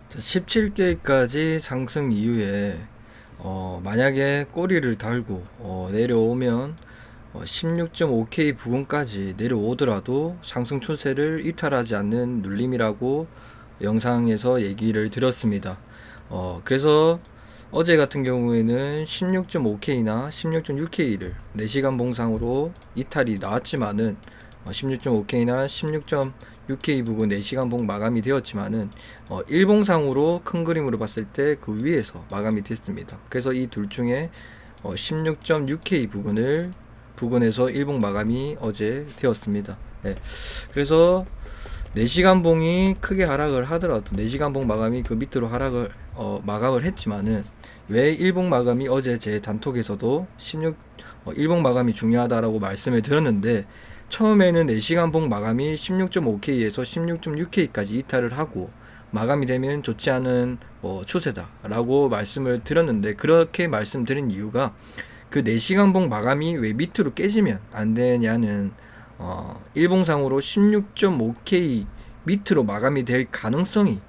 17개까지 상승 이후에 만약에 꼬리를 달고 내려오면 16.5K 부근까지 내려오더라도 상승 추세를 이탈하지 않는 눌림이라고 영상에서 얘기를 드렸습니다. 그래서 어제 같은 경우에는 16.5K나 16.6K를 4시간 봉상으로 이탈이 나왔지만은 16.5K나 16.6K 부근 4시간 봉 마감이 되었지만은 일봉상으로 큰 그림으로 봤을 때 그 위에서 마감이 됐습니다. 그래서 이 둘 중에 16.6K 부근에서 일봉 마감이 어제 되었습니다. 네. 그래서 4시간 봉이 크게 하락을 하더라도 4시간 봉 마감이 그 밑으로 하락을 마감을 했지만은 왜 일봉 마감이 어제 제 단톡에서도 1봉 마감이 중요하다라고 말씀을 드렸는데, 처음에는 4시간 봉 마감이 16.5K에서 16.6K까지 이탈을 하고 마감이 되면 좋지 않은 추세다라고 말씀을 드렸는데, 그렇게 말씀드린 이유가 그 4시간 봉 마감이 왜 밑으로 깨지면 안 되냐는 일봉상으로 16.5K 밑으로 마감이 될 가능성이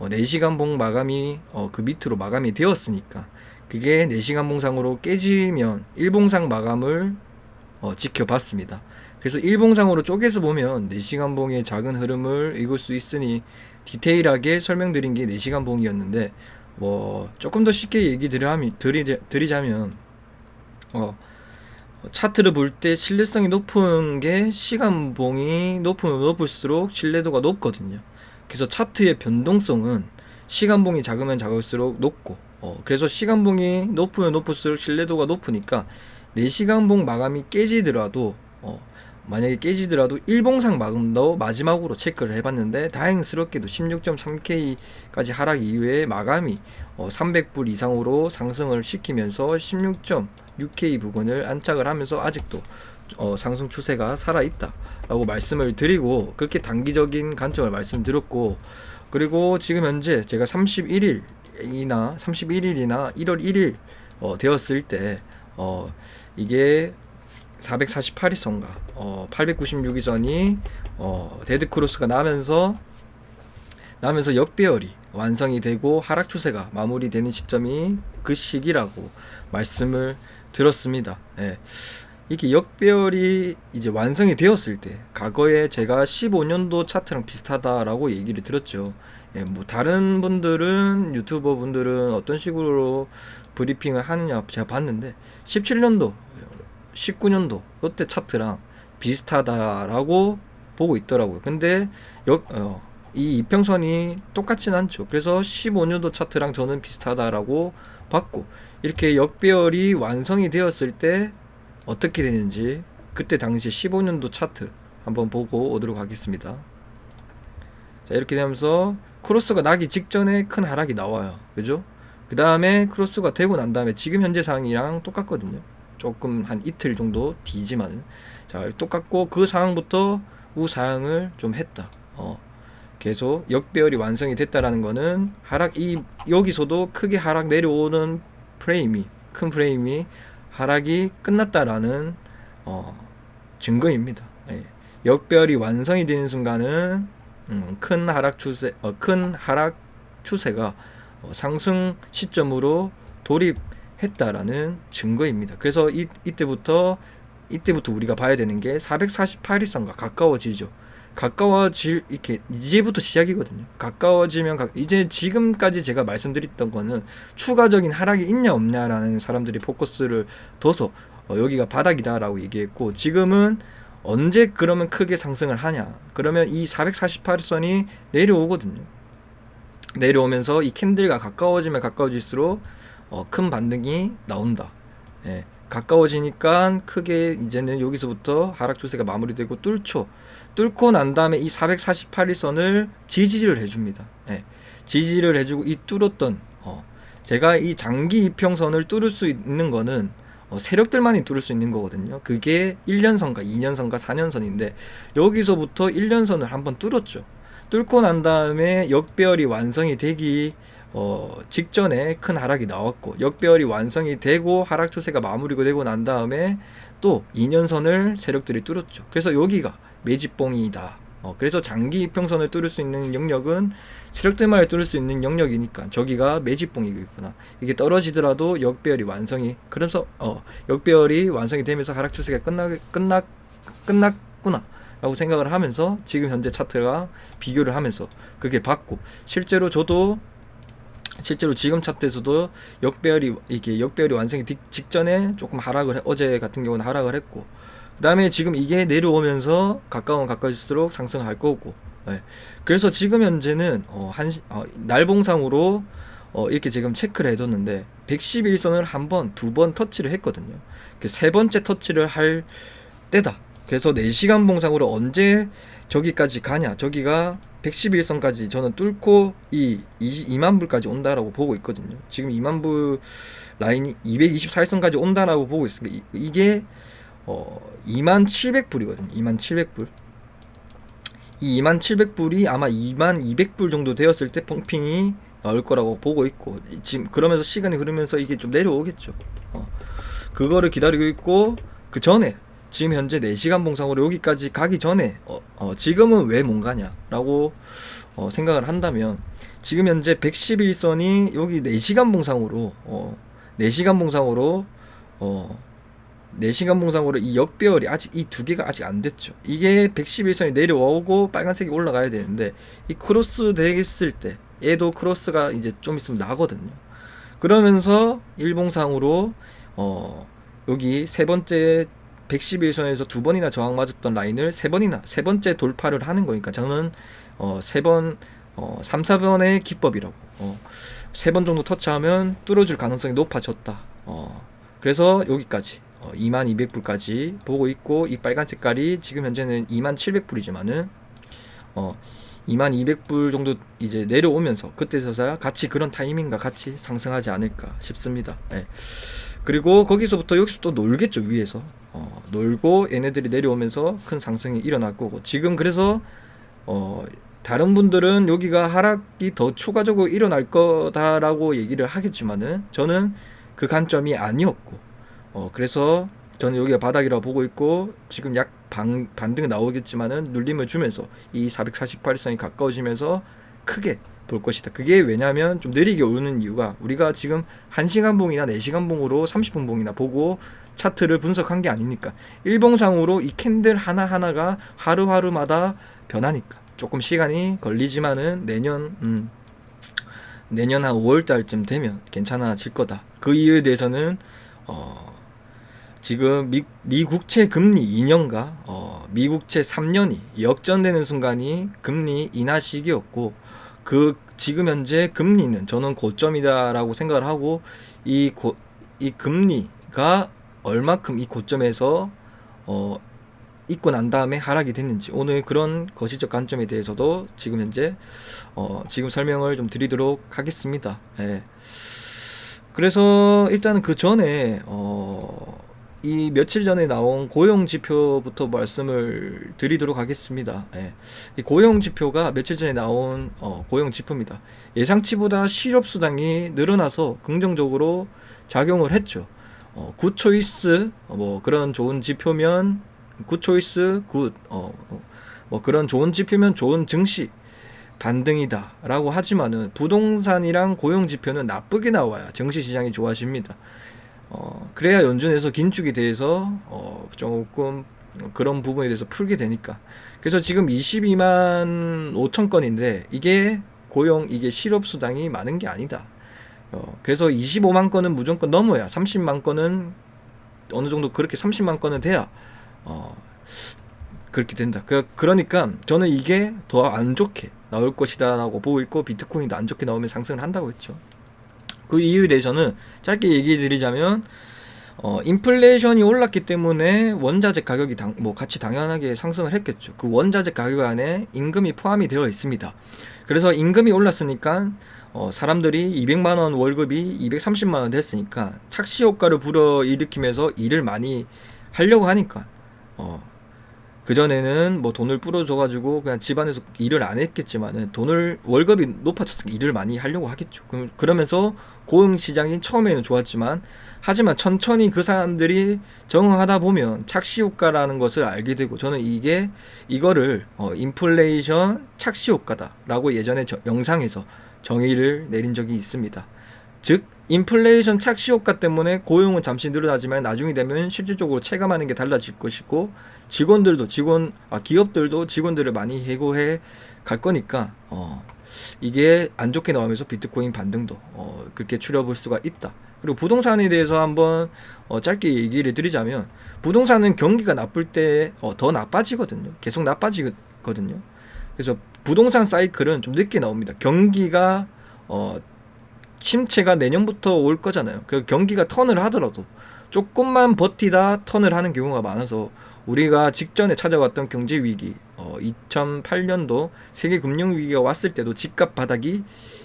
4시간 봉 마감이 그 밑으로 마감이 되었으니까, 그게 4시간 봉상으로 깨지면 일봉상 마감을 지켜봤습니다. 그래서 일봉상으로 쪼개서 보면 4시간 봉의 작은 흐름을 읽을 수 있으니 디테일하게 설명드린 게 4시간 봉이었는데, 조금 더 쉽게 얘기 드리자면 차트를 볼 때 신뢰성이 높은 게 시간봉이 높으면 높을수록 신뢰도가 높거든요. 그래서 차트의 변동성은 시간봉이 작으면 작을수록 높고, 그래서 시간봉이 높으면 높을수록 신뢰도가 높으니까 4시간봉 마감이 깨지더라도 만약에 깨지더라도 일봉상 마감도 마지막으로 체크를 해봤는데, 다행스럽게도 16.3K까지 하락 이후에 마감이 300불 이상으로 상승을 시키면서 16.6K 부근을 안착을 하면서 아직도 상승 추세가 살아있다 라고 말씀을 드리고, 그렇게 단기적인 관점을 말씀드렸고, 그리고 지금 현재 제가 31일이나 1월 1일 되었을 때 이게 448일선가 896일선이 데드크로스가 나면서 역배열이 완성이 되고 하락 추세가 마무리되는 시점이 그 시기라고 말씀을 들었습니다. 예. 이렇게 역배열이 이제 완성이 되었을 때, 과거에 제가 15년도 차트랑 비슷하다라고 얘기를 들었죠. 예, 다른 분들은, 유튜버 분들은 어떤 식으로 브리핑을 하느냐 제가 봤는데, 17년도 19년도 이때 차트랑 비슷하다라고 보고 있더라고요. 근데 이 이평선이 똑같진 않죠. 그래서 15년도 차트랑 저는 비슷하다라고 봤고, 이렇게 역배열이 완성이 되었을 때 어떻게 되는지 그때 당시 15년도 차트 한번 보고 오도록 하겠습니다. 자, 이렇게 되면서 크로스가 나기 직전에 큰 하락이 나와요. 그죠? 그 다음에 크로스가 되고 난 다음에 지금 현재 상황이랑 똑같거든요. 조금 한 이틀 정도 뒤지만, 자, 똑같고 그 상황부터 우상을 좀 했다. 계속 역배열이 완성이 됐다라는 거는 여기서도 크게 하락 내려오는 큰 프레임이 하락이 끝났다라는 증거입니다. 예. 역배열이 완성이 되는 순간은 큰 하락 추세가 상승 시점으로 돌입했다라는 증거입니다. 그래서 이때부터 우리가 봐야 되는 게 448일선과 가까워지죠. 이렇게 이제부터 시작이거든요. 가까워지면 이제 지금까지 제가 말씀드렸던 거는 추가적인 하락이 있냐 없냐라는 사람들이 포커스를 둬서 여기가 바닥이다라고 얘기했고, 지금은 언제 그러면 크게 상승을 하냐, 그러면 이 448선이 내려오거든요. 내려오면서 이 캔들과 가까워지면 가까워질수록 큰 반등이 나온다. 예. 가까워지니까 크게 이제는 여기서부터 하락 추세가 마무리되고 뚫고 난 다음에 이 448일선을 지지를 해줍니다. 예. 지지를 해주고 이 뚫었던 제가 이 장기 이평선을 뚫을 수 있는 거는 세력들만이 뚫을 수 있는 거거든요. 그게 1년선과 2년선과 4년선인데, 여기서부터 1년선을 한번 뚫었죠. 뚫고 난 다음에 역배열이 완성이 되기 직전에 큰 하락이 나왔고, 역배열이 완성이 되고 하락 추세가 마무리가 되고 난 다음에 또 2년선을 세력들이 뚫었죠. 그래서 여기가 매집봉이다. 그래서 장기 이평선을 뚫을 수 있는 영역은 세력 대만을 뚫을 수 있는 영역이니까 저기가 매집봉이겠구나. 이게 떨어지더라도 역배열이 완성이 그래서 역배열이 완성이 되면서 하락 추세가 끝났구나 라고 생각을 하면서 지금 현재 차트가 비교를 하면서 그게 봤고, 실제로 지금 차트에서도 역배열이 완성이 직전에 조금 어제 같은 경우는 하락을 했고, 그 다음에 지금 이게 내려오면서 가까워질수록 상승할 거고, 네. 그래서 지금 현재는 날봉상으로 이렇게 지금 체크를 해뒀는데 111선을 두 번 터치를 했거든요. 세 번째 터치를 할 때다. 그래서 4시간 봉상으로 언제 저기까지 가냐, 저기가 111선까지 저는 뚫고 2만 불까지 온다라고 보고 있거든요. 지금 2만 불 라인이 224선까지 온다라고 보고 있습니다. 이게 2700불이거든요. 2700불. 이 2700불이 아마 2200불 정도 되었을 때 펑핑이 나올 거라고 보고 있고, 지금 그러면서 시간이 흐르면서 이게 좀 내려오겠죠. 그거를 기다리고 있고, 그 전에 지금 현재 4시간 봉상으로 여기까지 가기 전에 지금은 왜 못 가냐라고 생각을 한다면, 지금 현재 111선이 여기 4시간 봉상으로 4시간 봉상으로 이 역배열이 아직 이 두 개가 아직 안 됐죠. 이게 111선이 내려오고 빨간색이 올라가야 되는데, 이 크로스 되겠을 때 얘도 크로스가 이제 좀 있으면 나거든요. 그러면서 일봉상으로 여기 세 번째 111선에서 두 번이나 저항 맞았던 라인을 세 번째 돌파를 하는 거니까, 저는 3, 4번의 기법이라고, 3번 정도 터치하면 뚫어줄 가능성이 높아졌다. 그래서 여기까지 2200불까지 보고 있고, 이 빨간 색깔이 지금 현재는 2700불이지만은 2200불 정도 이제 내려오면서 그때서야 같이 그런 타이밍과 같이 상승하지 않을까 싶습니다. 네. 그리고 거기서부터 여기서 또 놀겠죠. 위에서 놀고 얘네들이 내려오면서 큰 상승이 일어날 거고, 지금 그래서 다른 분들은 여기가 하락이 더 추가적으로 일어날 거다라고 얘기를 하겠지만은 저는 그 관점이 아니었고, 그래서 저는 여기가 바닥이라고 보고 있고, 지금 약 반등 나오겠지만은 눌림을 주면서 이 448선이 가까워지면서 크게 볼 것이다. 그게 왜냐면 좀 느리게 오는 이유가, 우리가 지금 1시간 봉이나 4시간 봉으로 30분 봉이나 보고 차트를 분석한 게 아니니까, 일봉상으로 이 캔들 하나하나가 하루하루마다 변하니까 조금 시간이 걸리지만은 내년 한 5월달쯤 되면 괜찮아질 거다. 그 이유에 대해서는 지금 미국채 금리 2년과 미국채 3년이 역전되는 순간이 금리 인하 시기였고, 지금 현재 금리는 저는 고점이다라고 생각을 하고, 이 금리가 얼마큼 이 고점에서 있고 난 다음에 하락이 됐는지, 오늘 그런 거시적 관점에 대해서도 지금 현재 지금 설명을 좀 드리도록 하겠습니다. 예. 그래서 일단은 그 전에 이 며칠 전에 나온 고용 지표부터 말씀을 드리도록 하겠습니다. 예. 이 고용 지표가 며칠 전에 나온 고용 지표입니다. 예상치보다 실업 수당이 늘어나서 긍정적으로 작용을 했죠. 굿 초이스 그런 좋은 지표면 굿 초이스 그런 좋은 지표면 좋은 증시 반등이다 라고 하지만은, 부동산이랑 고용 지표는 나쁘게 나와야 증시 시장이 좋아집니다. 그래야 연준에서 긴축에 대해서 조금 그런 부분에 대해서 풀게 되니까. 그래서 지금 22만 5천 건인데 이게 이게 실업수당이 많은 게 아니다. 그래서 25만 건은 무조건 넘어야, 30만 건은 어느 정도 그렇게 30만 건은 돼야 그렇게 된다. 그러니까 저는 이게 더 안 좋게 나올 것이다 라고 보고 있고, 비트코인도 안 좋게 나오면 상승을 한다고 했죠. 그 이유에 대해서는 짧게 얘기해 드리자면, 인플레이션이 올랐기 때문에 원자재 가격이 같이 당연하게 상승을 했겠죠. 그 원자재 가격 안에 임금이 포함이 되어 있습니다. 그래서 임금이 올랐으니까 사람들이 200만원 월급이 230만원 됐으니까 착시 효과를 불어일으키면서 일을 많이 하려고 하니까 그전에는 뭐 돈을 뿌려줘가지고 그냥 집안에서 일을 안 했겠지만은 돈을 월급이 높아졌으니까 일을 많이 하려고 하겠죠. 그러면서 고용 시장이 처음에는 좋았지만 하지만 천천히 그 사람들이 적응하다 보면 착시 효과라는 것을 알게 되고 저는 이거를 인플레이션 착시 효과다라고 예전에 영상에서 정의를 내린 적이 있습니다. 즉 인플레이션 착시 효과 때문에 고용은 잠시 늘어나지만 나중에 되면 실질적으로 체감하는 게 달라질 것이고 기업들도 직원들을 많이 해고해 갈 거니까 이게 안 좋게 나오면서 비트코인 반등도 그렇게 추려볼 수가 있다. 그리고 부동산에 대해서 한번 짧게 얘기를 드리자면 부동산은 경기가 나쁠 때 더 나빠지거든요. 계속 나빠지거든요. 그래서 부동산 사이클은 좀 늦게 나옵니다. 경기가 침체가 내년부터 올 거잖아요. 그 경기가 턴을 하더라도 조금만 버티다 턴을 하는 경우가 많아서 우리가 직전에 찾아왔던 경제 위기, 2008년도 세계 금융 위기가 왔을 때도 집값 바닥이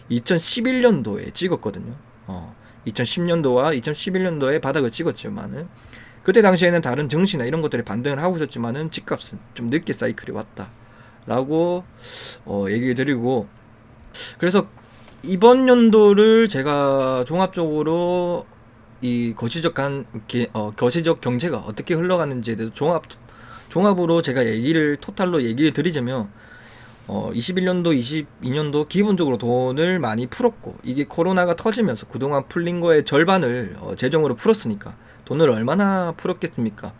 2011년도에 찍었거든요. 2010년도와 2011년도에 바닥을 찍었지만은 그때 당시에는 다른 증시나 이런 것들이 반등을 하고 있었지만은 집값은 좀 늦게 사이클이 왔다라고 얘기를 드리고 그래서 이번 연도를 제가 종합적으로 이 거시적 경제가 어떻게 흘러가는지에 대해서 종합으로 제가 토탈로 얘기를 드리자면 21년도, 22년도 기본적으로 돈을 많이 풀었고 이게 코로나가 터지면서 그동안 풀린 거의 절반을 재정으로 풀었으니까 돈을 얼마나 풀었겠습니까?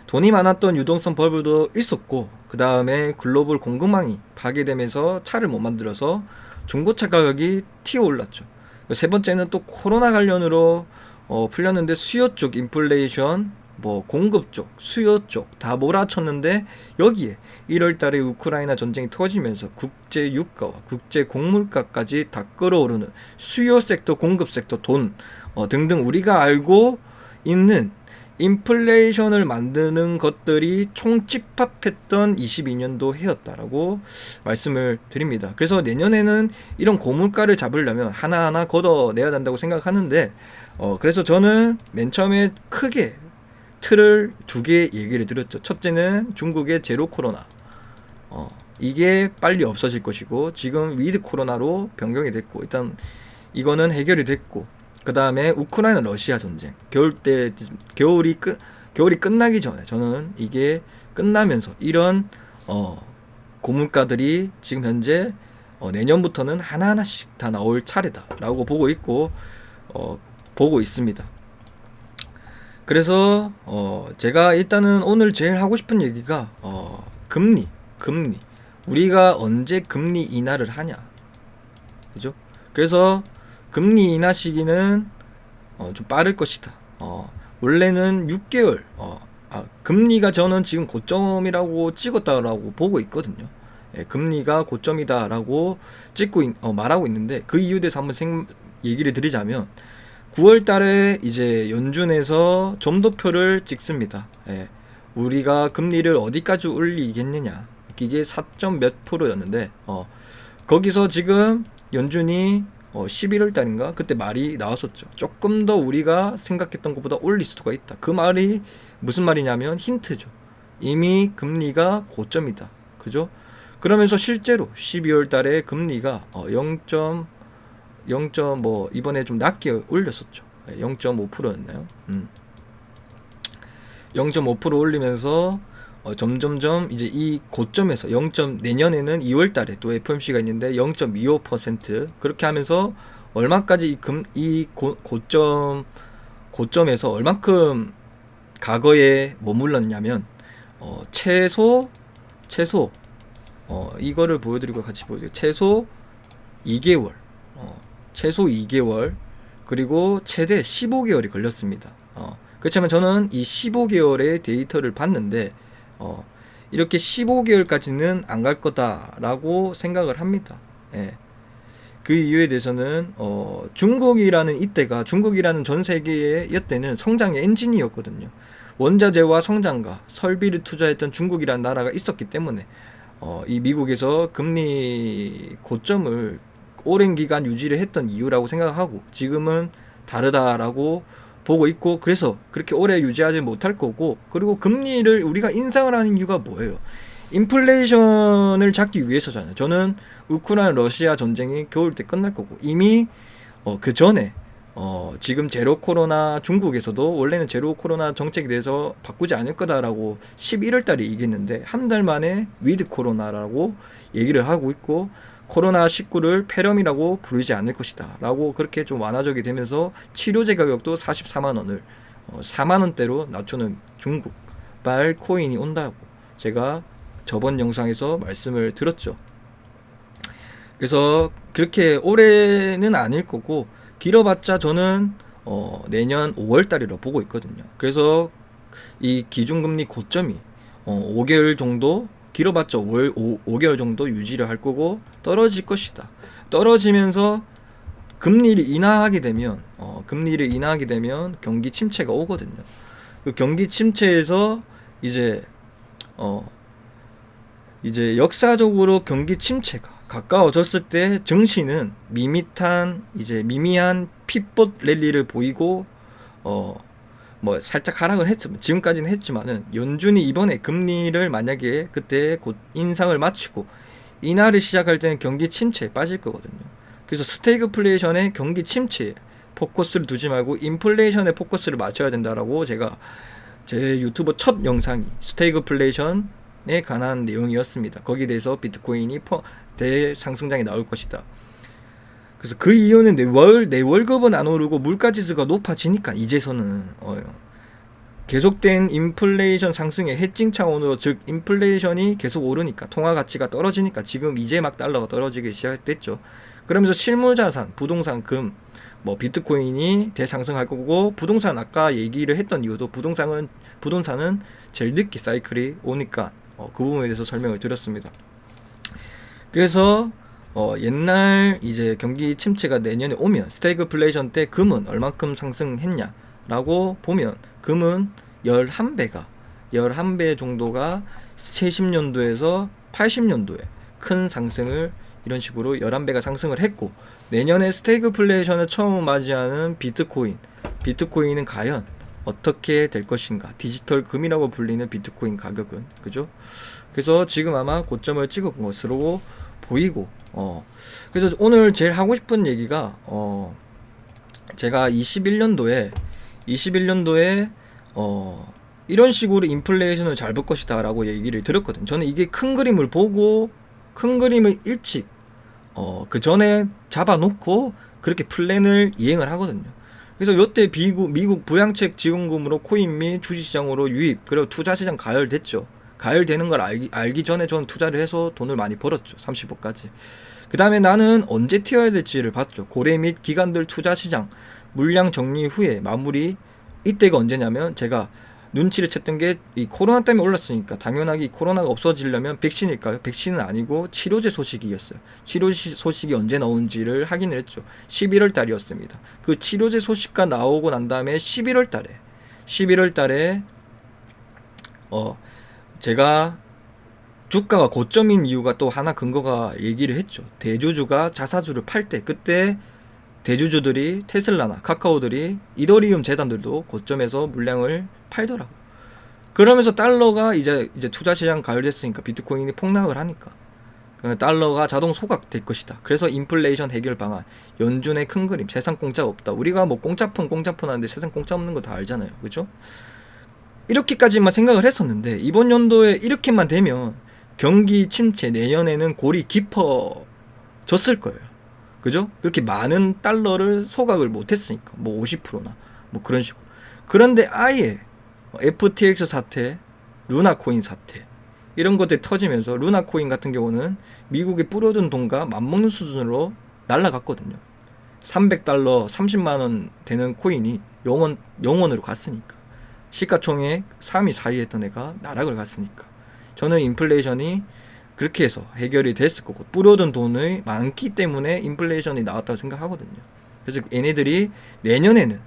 돈이 많았던 유동성 버블도 있었고 그 다음에 글로벌 공급망이 파괴되면서 차를 못 만들어서 중고차 가격이 튀어 올랐죠. 세 번째는 또 코로나 관련으로 풀렸는데 수요 쪽 인플레이션, 뭐 공급 쪽, 수요 쪽 다 몰아쳤는데 여기에 1월 달에 우크라이나 전쟁이 터지면서 국제 유가와 국제 곡물가까지 다 끌어오르는 수요 섹터, 공급 섹터, 돈 등등 우리가 알고 있는 인플레이션을 만드는 것들이 총집합했던 22년도 해였다라고 말씀을 드립니다. 그래서 내년에는 이런 고물가를 잡으려면 하나하나 걷어내야 된다고 생각하는데 그래서 저는 맨 처음에 크게 틀을 두 개 얘기를 드렸죠. 첫째는 중국의 제로 코로나 이게 빨리 없어질 것이고 지금 위드 코로나로 변경이 됐고 일단 이거는 해결이 됐고 그 다음에 우크라이나 러시아 전쟁 겨울이 끝나기 전에 저는 이게 끝나면서 이런 고물가들이 지금 현재 내년부터는 하나하나씩 다 나올 차례다라고 보고 있습니다. 그래서 제가 일단은 오늘 제일 하고 싶은 얘기가 금리 우리가 언제 금리 인하를 하냐, 그죠? 그래서 금리 인하 시기는 좀 빠를 것이다. 원래는 6개월. 금리가 저는 지금 고점이라고 찍었다라고 보고 있거든요. 예, 금리가 고점이다라고 말하고 있는데 그 이유에 대해서 한번 얘기를 드리자면 9월 달에 이제 연준에서 점도표를 찍습니다. 예, 우리가 금리를 어디까지 올리겠느냐. 이게 4점 몇 %였는데 거기서 지금 연준이 11월 달인가 그때 말이 나왔었죠. 조금 더 우리가 생각했던 것보다 올릴 수가 있다. 그 말이 무슨 말이냐면 힌트죠. 이미 금리가 고점이다. 그죠? 그러면서 실제로 12월 달에 금리가 0. 뭐 이번에 좀 낮게 올렸었죠. 0.5%였나요? 0.5% 올리면서 점점점 이제 이 고점에서 내년에는 2월 달에 또 FOMC가 있는데 0.25% 그렇게 하면서 얼마까지 고점에서 얼만큼 과거에 머물렀냐면 최소 이거를 보여드리고 같이 보여드릴게요. 최소 2개월 그리고 최대 15개월이 걸렸습니다. 그렇지만 저는 이 15개월의 데이터를 봤는데 이렇게 15개월까지는 안 갈 거다라고 생각을 합니다. 예. 그 이유에 대해서는 중국이라는 전 세계의 이때는 성장의 엔진이었거든요. 원자재와 성장과 설비를 투자했던 중국이라는 나라가 있었기 때문에 이 미국에서 금리 고점을 오랜 기간 유지를 했던 이유라고 생각하고 지금은 다르다라고 보고 있고, 그래서 그렇게 오래 유지하지 못할 거고, 그리고 금리를 우리가 인상을 하는 이유가 뭐예요? 인플레이션을 잡기 위해서잖아요. 저는 우크라이나 러시아 전쟁이 겨울 때 끝날 거고, 이미 그 전에 지금 제로 코로나, 중국에서도 원래는 제로 코로나 정책에 대해서 바꾸지 않을 거다라고 11월 달에 얘기했는데, 한 달 만에 위드 코로나라고 얘기를 하고 있고, 코로나19를 폐렴이라고 부르지 않을 것이다 라고 그렇게 좀 완화적이 되면서, 치료제 가격도 44만 원을 4만 원대로 낮추는 중국발 코인이 온다고 제가 저번 영상에서 말씀을 드렸죠. 그래서 그렇게 올해는 아닐 거고, 길어봤자 저는 내년 5월 달이라 보고 있거든요. 그래서 이 기준금리 고점이 5개월 정도, 길어봤자 5개월 정도 유지를 할 거고, 떨어질 것이다. 떨어지면서 금리를 인하하게 되면 경기 침체가 오거든요. 그 경기 침체에서 이제 역사적으로 경기 침체가 가까워졌을 때 증시는 미미한 핏봇 랠리를 보이고 뭐 살짝 하락을 했지만, 지금까지는 했지만은, 연준이 이번에 금리를 만약에 그때 곧 인상을 마치고 인하를 시작할 때는 경기 침체에 빠질 거거든요. 그래서 스태그플레이션의 경기 침체에 포커스를 두지 말고 인플레이션에 포커스를 맞춰야 된다라고 제가 제 유튜브 첫 영상이 스태그플레이션에 관한 내용이었습니다. 거기에 대해서 비트코인이 대상승장이 나올 것이다. 그래서 그 이유는 내 월급은 안 오르고 물가지수가 높아지니까, 이제서는 계속된 인플레이션 상승의 해칭 차원으로, 즉 인플레이션이 계속 오르니까 통화 가치가 떨어지니까 지금 이제 막 달러가 떨어지기 시작됐죠. 그러면서 실물자산, 부동산, 금, 뭐 비트코인이 대상승할 거고, 부동산 아까 얘기를 했던 이유도 부동산은 제일 늦게 사이클이 오니까 그 부분에 대해서 설명을 드렸습니다. 그래서 옛날 이제 경기 침체가 내년에 오면 스태그플레이션 때 금은 얼만큼 상승했냐라고 보면, 금은 11배 정도가 70년도에서 80년도에 큰 상승을, 이런 식으로 11배가 상승을 했고, 내년에 스태그플레이션을 처음 맞이하는 비트코인은 과연 어떻게 될 것인가? 디지털 금이라고 불리는 비트코인 가격은, 그죠? 그래서 지금 아마 고점을 찍은 것으로 보이고, 그래서 오늘 제일 하고 싶은 얘기가, 제가 21년도에 이런 식으로 인플레이션을 잘 볼 것이다 라고 얘기를 들었거든요. 저는 이게 큰 그림을 보고, 큰 그림을 일찍 그 전에 잡아놓고 그렇게 플랜을 이행을 하거든요. 그래서 이때 미국 부양책 지원금으로 코인 및 주식시장으로 유입, 그리고 투자시장 가열됐죠. 가열되는 걸 알기 전에 저는 투자를 해서 돈을 많이 벌었죠. 30억까지. 그 다음에 나는 언제 튀어야 될지를 봤죠. 고래 및 기관들 투자시장 물량 정리 후에 마무리. 이때가 언제냐면, 제가 눈치를 챘던 게, 이 코로나 때문에 올랐으니까 당연하게 이 코로나가 없어지려면 백신일까요? 백신은 아니고 치료제 소식이었어요. 치료제 소식이 언제 나오는지를 확인을 했죠. 11월 달이었습니다. 그 치료제 소식가 나오고 난 다음에 11월 달에 제가 주가가 고점인 이유가 또 하나 근거가 얘기를 했죠. 대주주가 자사주를 팔 때, 그때 대주주들이 테슬라나 카카오들이 이더리움 재단들도 고점에서 물량을 팔더라고. 그러면서 달러가 이제 투자시장 가열됐으니까 비트코인이 폭락을 하니까 달러가 자동 소각될 것이다. 그래서 인플레이션 해결 방안, 연준의 큰 그림, 세상 공짜가 없다. 우리가 뭐 공짜폰 하는데 세상 공짜 없는 거 다 알잖아요. 그죠? 이렇게까지만 생각을 했었는데, 이번 연도에 이렇게만 되면 경기 침체, 내년에는 골이 깊어졌을 거예요. 그죠? 그렇게 많은 달러를 소각을 못했으니까, 뭐 50%나 뭐 그런 식으로. 그런데 아예 FTX 사태, 루나코인 사태, 이런 것들이 터지면서 루나코인 같은 경우는 미국에 뿌려둔 돈과 맞먹는 수준으로 날라갔거든요. 300달러 30만원 되는 코인이 영원으로 갔으니까. 시가총액 3위 4위 했던 애가 나락을 갔으니까. 저는 인플레이션이 그렇게 해서 해결이 됐을 거고, 뿌려둔 돈이 많기 때문에 인플레이션이 나왔다고 생각하거든요. 그래서 얘네들이 내년에는,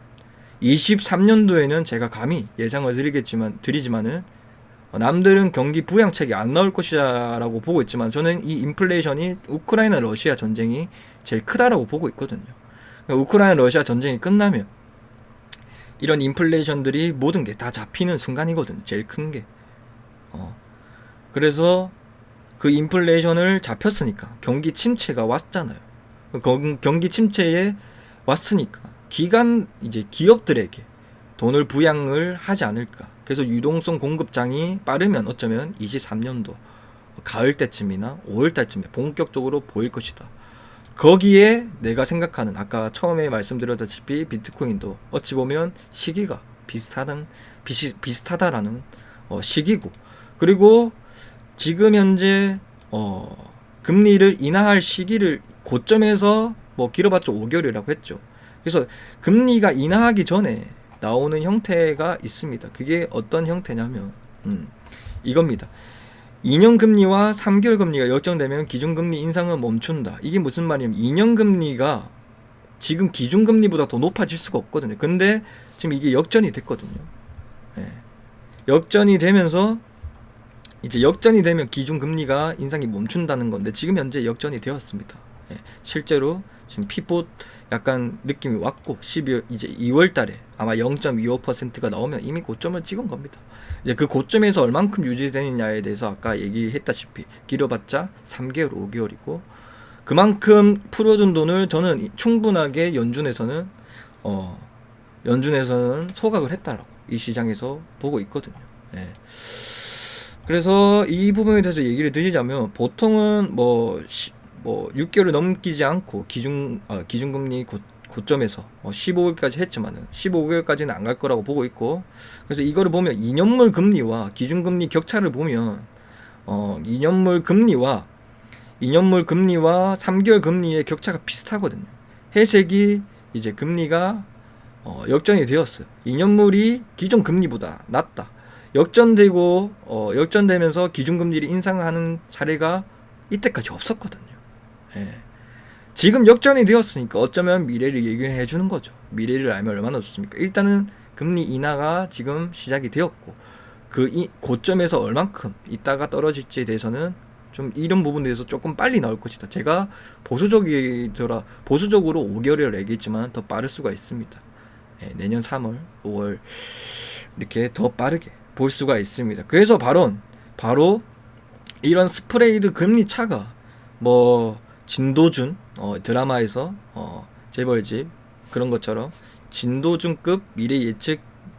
23년도에는 제가 감히 예상을 드리지만은 남들은 경기 부양책이 안 나올 것이다 라고 보고 있지만, 저는 이 인플레이션이 우크라이나 러시아 전쟁이 제일 크다라고 보고 있거든요. 우크라이나 러시아 전쟁이 끝나면 이런 인플레이션들이 모든 게 다 잡히는 순간이거든요. 제일 큰 게. 그래서 그 인플레이션을 잡혔으니까 경기 침체가 왔잖아요. 경기 침체에 왔으니까 이제 기업들에게 돈을 부양을 하지 않을까. 그래서 유동성 공급장이 빠르면 어쩌면 23년도 가을 때쯤이나 5월 달쯤에 본격적으로 보일 것이다. 거기에 내가 생각하는 아까 처음에 말씀드렸다시피 비트코인도 어찌 보면 시기가 비슷하다라는 시기고, 그리고 지금 현재 금리를 인하할 시기를 고점에서 뭐 길어봤자 5개월이라고 했죠. 그래서 금리가 인하하기 전에 나오는 형태가 있습니다. 그게 어떤 형태냐면 이겁니다. 2년 금리와 3개월 금리가 역전되면 기준금리 인상은 멈춘다. 이게 무슨 말이냐면 2년 금리가 지금 기준금리보다 더 높아질 수가 없거든요. 근데 지금 이게 역전이 됐거든요. 예. 역전이 되면서 이제 역전이 되면 기준금리가 인상이 멈춘다는 건데 지금 현재 역전이 되었습니다. 예. 실제로 지금 피봇 약간 느낌이 왔고 12월 이제 2월 달에 아마 0.25%가 나오면 이미 고점을 찍은 겁니다. 이제 그 고점에서 얼만큼 유지되느냐에 대해서 아까 얘기했다시피 길어봤자 3개월, 5개월이고 그만큼 풀어준 돈을 저는 충분하게 연준에서는 소각을 했다라고 이 시장에서 보고 있거든요. 예. 그래서 이 부분에 대해서 얘기를 드리자면 보통은 뭐 6개월을 넘기지 않고 기준금리 고점에서 15개월까지 했지만은 15개월까지는 안 갈 거라고 보고 있고, 그래서 이거를 보면 2년물 금리와 기준금리 격차를 보면 2년물 금리와 3개월 금리의 격차가 비슷하거든요. 회색이 이제 금리가 역전이 되었어요. 2년물이 기존 금리보다 낮다. 역전되면서 기준금리를 인상하는 사례가 이때까지 없었거든요. 예. 지금 역전이 되었으니까 어쩌면 미래를 얘기해 주는 거죠. 미래를 알면 얼마나 좋습니까? 일단은 금리 인하가 지금 시작이 되었고 그 고점에서 얼만큼 있다가 떨어질지에 대해서는 좀 이런 부분에 대해서 조금 빨리 나올 것이다. 제가 보수적으로 5개월이라고 얘기했지만 더 빠를 수가 있습니다. 예, 내년 3월, 5월 이렇게 더 빠르게 볼 수가 있습니다. 그래서 바로 이런 스프레이드 금리 차가 뭐 진도준 드라마에서 재벌집 그런 것처럼 진도준급 미래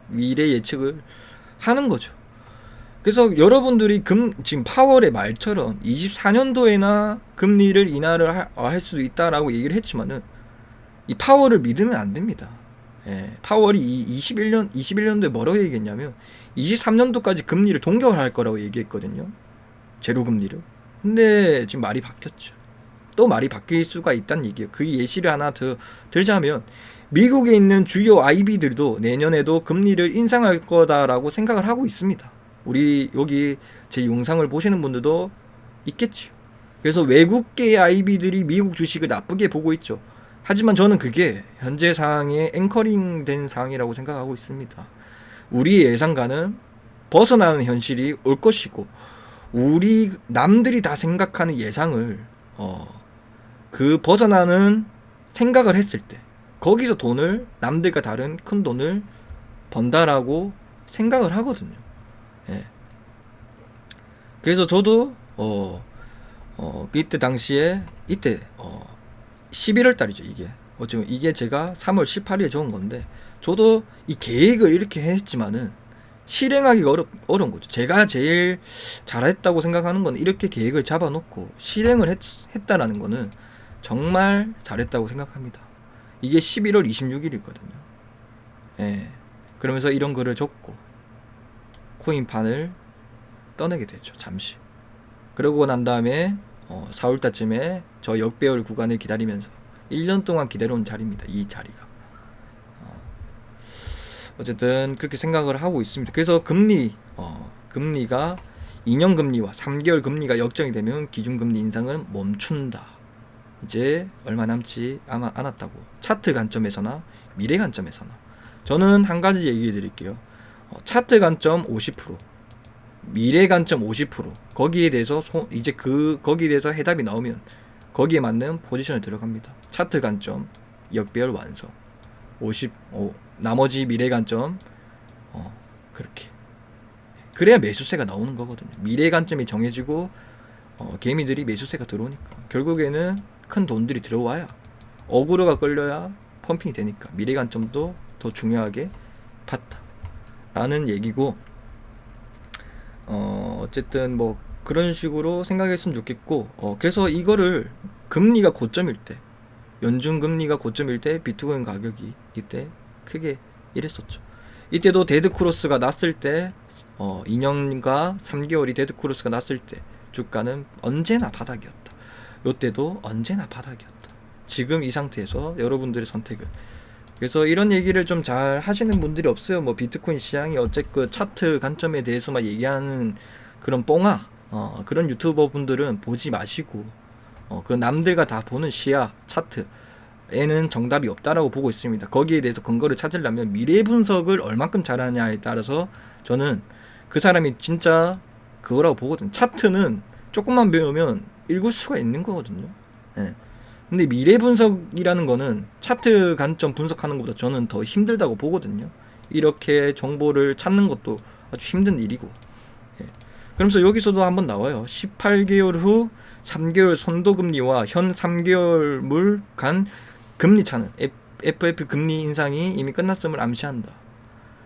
예측을 하는 거죠. 그래서 여러분들이 지금 파월의 말처럼 24년도에나 금리를 인하를 할 수도 있다라고 얘기를 했지만은 이 파월을 믿으면 안 됩니다. 예, 파월이 21년도에 뭐라고 얘기했냐면 23년도까지 금리를 동결할 거라고 얘기했거든요. 제로 금리를. 근데 지금 말이 바뀌었죠. 또 말이 바뀔 수가 있다는 얘기예요. 그 예시를 하나 더 들자면 미국에 있는 주요 IB들도 내년에도 금리를 인상할 거다라고 생각을 하고 있습니다. 우리 여기 제 영상을 보시는 분들도 있겠죠. 그래서 외국계 IB들이 미국 주식을 나쁘게 보고 있죠. 하지만 저는 그게 현재 상황에 앵커링된 상황이라고 생각하고 있습니다. 우리의 예상과는 벗어나는 현실이 올 것이고 우리 남들이 다 생각하는 예상을 그 벗어나는 생각을 했을 때 거기서 돈을 남들과 다른 큰 돈을 번다라고 생각을 하거든요. 예. 그래서 저도 이때 당시에 11월 달이죠. 이게 제가 3월 18일에 적은 건데 저도 이 계획을 이렇게 했지만은 실행하기가 어려운 거죠. 제가 제일 잘했다고 생각하는 건 이렇게 계획을 잡아놓고 실행을 했다라는 거는 정말 잘했다고 생각합니다. 이게 11월 26일이거든요. 예. 그러면서 이런 글을 적고 코인판을 떠내게 되죠. 잠시. 그러고 난 다음에 4월달쯤에 저 역배열 구간을 기다리면서 1년 동안 기다려온 자리입니다. 이 자리가. 어쨌든 그렇게 생각을 하고 있습니다. 그래서 금리가 2년 금리와 3개월 금리가 역전이 되면 기준금리 인상은 멈춘다. 이제 얼마 남지 않았다고. 차트 관점에서나 미래 관점에서나. 저는 한 가지 얘기 드릴게요. 차트 관점 50%, 미래 관점 50%. 거기에 대해서 거기에 대해서 해답이 나오면 거기에 맞는 포지션을 들어갑니다. 차트 관점 역배열 완성. 나머지 미래관점 그렇게 그래야 매수세가 나오는 거거든요. 미래관점이 정해지고 개미들이 매수세가 들어오니까 결국에는 큰 돈들이 들어와야 어그로가 끌려야 펌핑이 되니까 미래관점도 더 중요하게 봤다 라는 얘기고, 어쨌든 뭐 그런 식으로 생각했으면 좋겠고, 그래서 이거를 금리가 고점일 때, 연준금리가 고점일 때 비트코인 가격이 이때 크게 이랬었죠. 이때도 데드크로스가 났을 때 2년과 3개월이 데드크로스가 났을 때 주가는 언제나 바닥이었다. 요때도 언제나 바닥이었다. 지금 이 상태에서 여러분들의 선택은, 그래서 이런 얘기를 좀 잘 하시는 분들이 없어요. 뭐 비트코인 시장이 어쨌든 차트 관점에 대해서만 얘기하는 그런 뽕아 그런 유튜버 분들은 보지 마시고, 그 남들과 다 보는 시야 차트에는 정답이 없다라고 보고 있습니다. 거기에 대해서 근거를 찾으려면 미래 분석을 얼만큼 잘하냐에 따라서 저는 그 사람이 진짜 그거라고 보거든요. 차트는 조금만 배우면 읽을 수가 있는 거거든요. 예. 근데 미래 분석이라는 거는 차트 관점 분석하는 것보다 저는 더 힘들다고 보거든요. 이렇게 정보를 찾는 것도 아주 힘든 일이고. 예. 그러면서 여기서도 한번 나와요. 18개월 후 3개월 선도금리와 현 3개월물 간 금리 차는 FF 금리 인상이 이미 끝났음을 암시한다.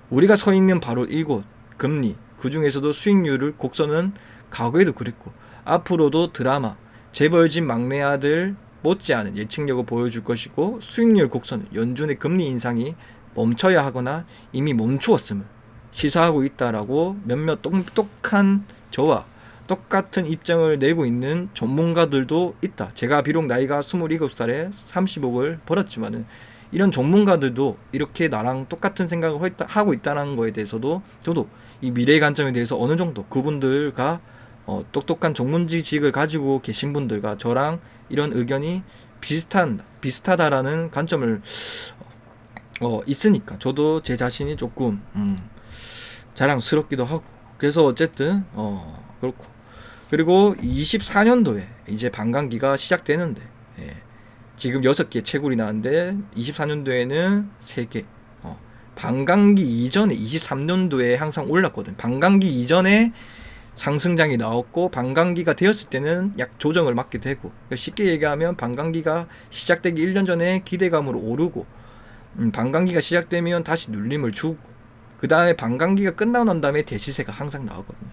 우리가 서 있는 바로 이곳 금리, 그 중에서도 수익률을 곡선은 과거에도 그랬고 앞으로도 드라마 재벌집 막내 아들 못지않은 예측력을 보여줄 것이고, 수익률 곡선은 연준의 금리 인상이 멈춰야 하거나 이미 멈추었음을 시사하고 있다라고 몇몇 똑똑한 저와 똑같은 입장을 내고 있는 전문가들도 있다. 제가 비록 나이가 27살에 30억을 벌었지만은 이런 전문가들도 이렇게 나랑 똑같은 생각을 하고 있다는 거에 대해서도 저도 이 미래의 관점에 대해서 어느 정도 그분들과 똑똑한 전문지식을 가지고 계신 분들과 저랑 이런 의견이 비슷하다라는 관점을 있으니까 저도 제 자신이 조금 자랑스럽기도 하고, 그래서 어쨌든 그렇고, 그리고 24년도에 이제 반감기가 시작되는데, 예, 지금 6개 채굴이 나왔는데 24년도에는 3개. 반감기 이전에 23년도에 항상 올랐거든. 반감기 이전에 상승장이 나왔고 반감기가 되었을 때는 약 조정을 맞게 되고, 쉽게 얘기하면 반감기가 시작되기 1년 전에 기대감으로 오르고, 반감기가 시작되면 다시 눌림을 주고, 그 다음에 반감기가 끝나고 난 다음에 대시세가 항상 나오거든요.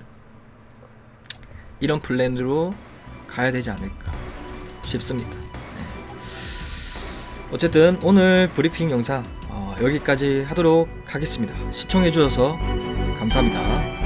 이런 플랜으로 가야 되지 않을까 싶습니다. 네. 어쨌든 오늘 브리핑 영상 여기까지 하도록 하겠습니다. 시청해 주셔서 감사합니다.